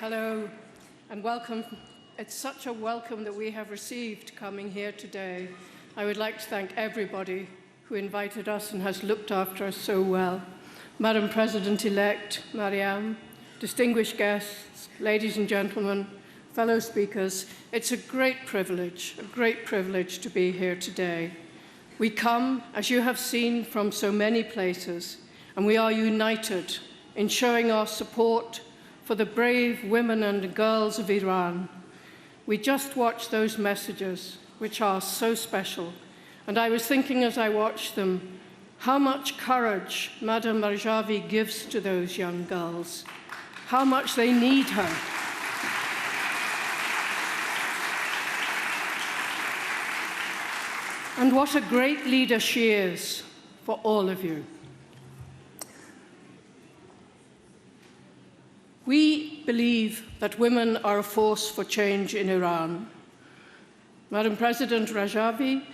Hello and welcome. It's such a welcome that we have received coming here today. I would like to thank everybody who invited us and has looked after us so well. Madam President-elect Mariam, distinguished guests, ladies and gentlemen, fellow speakers, it's a great privilege to be here today. We come, as you have seen, from so many places, and we are united in showing our support for the brave women and girls of Iran. We just watched those messages, which are so special, and I was thinking as I watched them, how much courage Madam Rajavi gives to those young girls, how much they need her. And what a great leader she is for all of you. We believe that women are a force for change in Iran. Madam President Rajavi,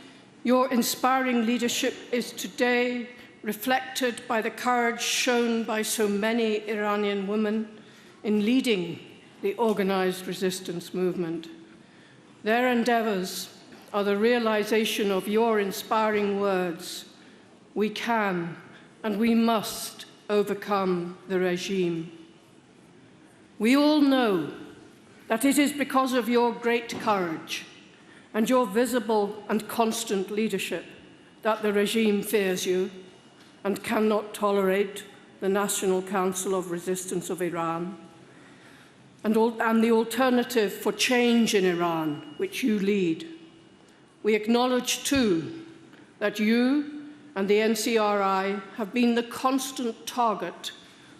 your inspiring leadership is today reflected by the courage shown by so many Iranian women in leading the organized resistance movement. Their endeavors are the realization of your inspiring words. We can and we must overcome the regime. We all know that it is because of your great courage and your visible and constant leadership that the regime fears you and cannot tolerate the National Council of Resistance of Iran and the alternative for change in Iran, which you lead. We acknowledge, too, that you and the NCRI have been the constant target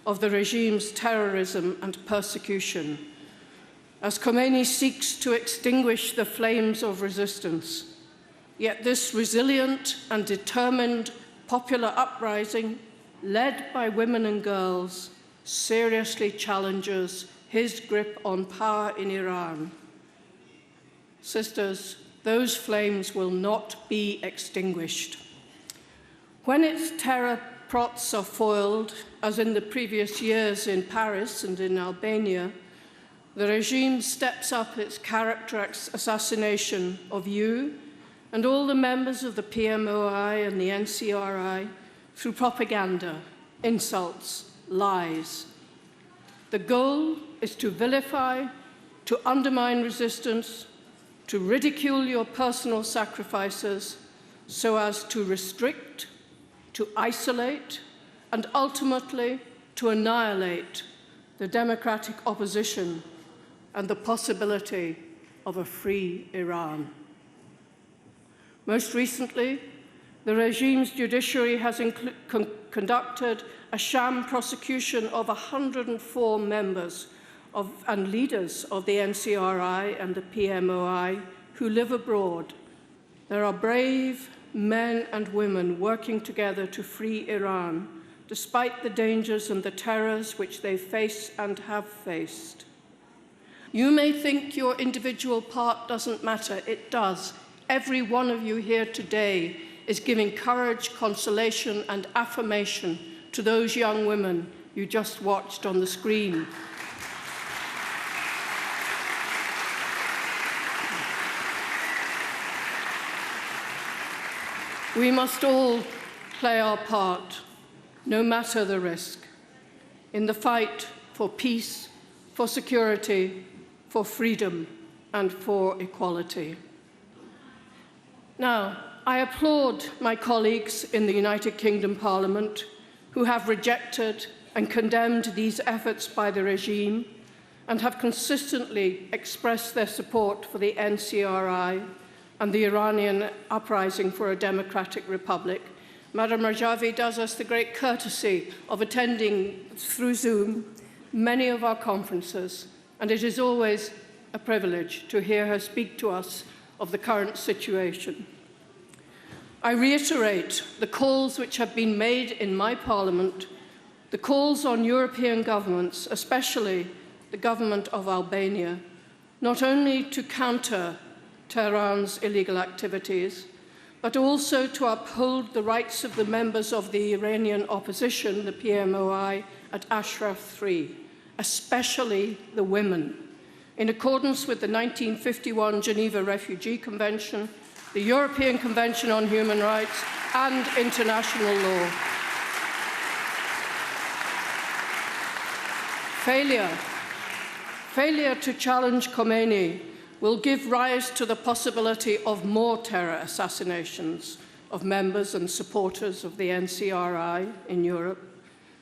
of the regime's terrorism and persecution, as Khomeini seeks to extinguish the flames of resistance. Yet this resilient and determined popular uprising, led by women and girls, seriously challenges his grip on power in Iran. Sisters, those flames will not be extinguished. When its terror plots are foiled, as in the previous years in Paris and in Albania, the regime steps up its character assassination of you and all the members of the PMOI and the NCRI through propaganda, insults, lies. The goal is to vilify, to undermine resistance, to ridicule your personal sacrifices so as to restrict, to isolate, and ultimately to annihilate the democratic opposition and the possibility of a free Iran. Most recently, the regime's judiciary has conducted a sham prosecution of 104 members and leaders of the NCRI and the PMOI who live abroad. There are brave men and women working together to free Iran, despite the dangers and the terrors which they face and have faced. You may think your individual part doesn't matter. It does. Every one of you here today is giving courage, consolation, and affirmation to those young women you just watched on the screen. We must all play our part, no matter the risk, in the fight for peace, for security, for freedom, and for equality. Now, I applaud my colleagues in the United Kingdom Parliament who have rejected and condemned these efforts by the regime and have consistently expressed their support for the NCRI and the Iranian uprising for a democratic republic. Madam Rajavi does us the great courtesy of attending through Zoom many of our conferences, and it is always a privilege to hear her speak to us of the current situation. I reiterate the calls which have been made in my Parliament, the calls on European governments, especially the government of Albania, not only to counter Tehran's illegal activities, but also to uphold the rights of the members of the Iranian opposition, the PMOI, at Ashraf III, especially the women, in accordance with the 1951 Geneva Refugee Convention, the European Convention on Human Rights, and international law. Failure to challenge Khomeini will give rise to the possibility of more terror assassinations of members and supporters of the NCRI in Europe,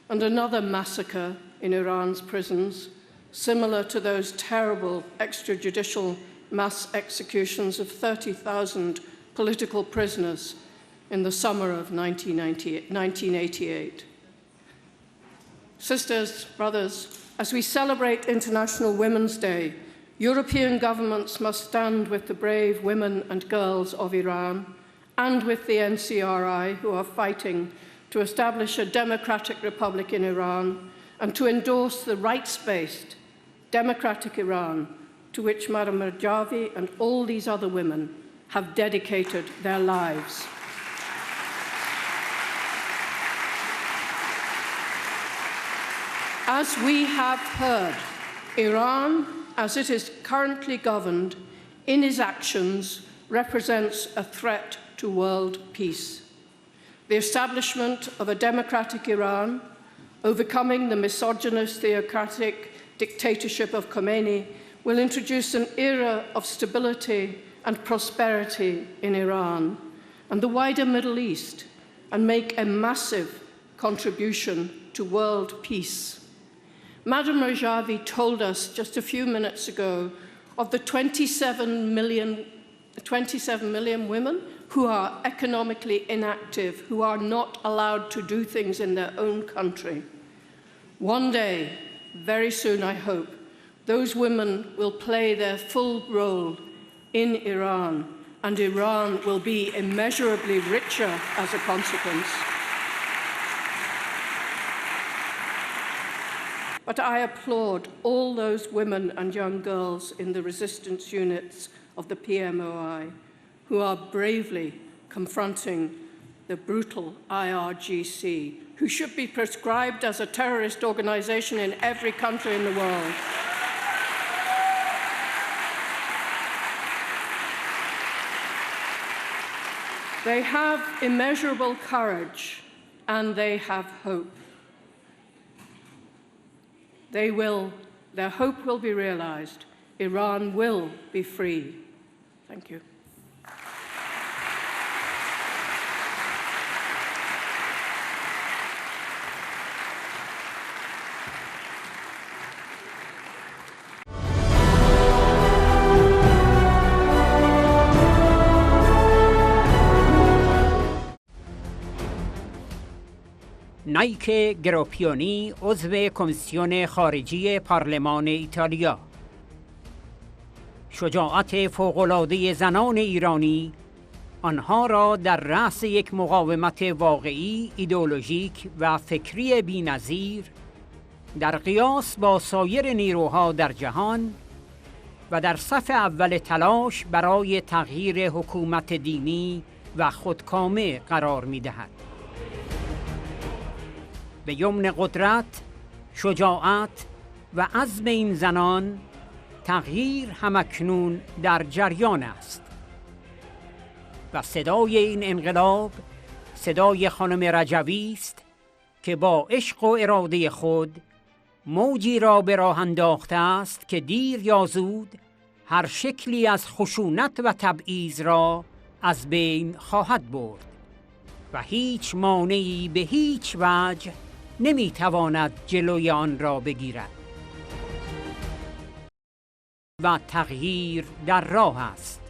and another massacre in Iran's prisons, similar to those terrible extrajudicial mass executions of 30,000 political prisoners in the summer of 1988. Sisters, brothers, as we celebrate International Women's Day, European governments must stand with the brave women and girls of Iran and with the NCRI who are fighting to establish a democratic republic in Iran and to endorse the rights-based democratic Iran to which Madam Rajavi and all these other women have dedicated their lives. As we have heard, Iran, as it is currently governed, in its actions represents a threat to world peace. The establishment of a democratic Iran, overcoming the misogynist theocratic dictatorship of Khomeini, will introduce an era of stability and prosperity in Iran and the wider Middle East, and make a massive contribution to world peace. Madam Rajavi told us just a few minutes ago of the 27 million women who are economically inactive, who are not allowed to do things in their own country. One day, very soon I hope, those women will play their full role in Iran, and Iran will be immeasurably richer as a consequence. But I applaud all those women and young girls in the resistance units of the PMOI who are bravely confronting the brutal IRGC, who should be proscribed as a terrorist organization in every country in the world. They have immeasurable courage and they have hope. Their hope will be realized. Iran will be free. Thank you. نایک گروپیونی عضو کمیسیون خارجی پارلمان ایتالیا. شجاعت فوق‌العاده زنان ایرانی آنها را در رأس یک مقاومت واقعی، ایدئولوژیک و فکری بی‌نظیر در قیاس با سایر نیروها در جهان و در صف اول تلاش برای تغییر حکومت دینی و خودکامه قرار می‌دهد. به یمن قدرت، شجاعت و عزم این زنان تغییر همکنون در جریان است و صدای این انقلاب صدای خانم رجوی است که با عشق و اراده خود موجی را به راه انداخته است که دیر یا زود هر شکلی از خشونت و تبعیض را از بین خواهد برد و هیچ مانعی به هیچ وجه نمیتواند جلوی آن را بگیرد و تغییر در راه است.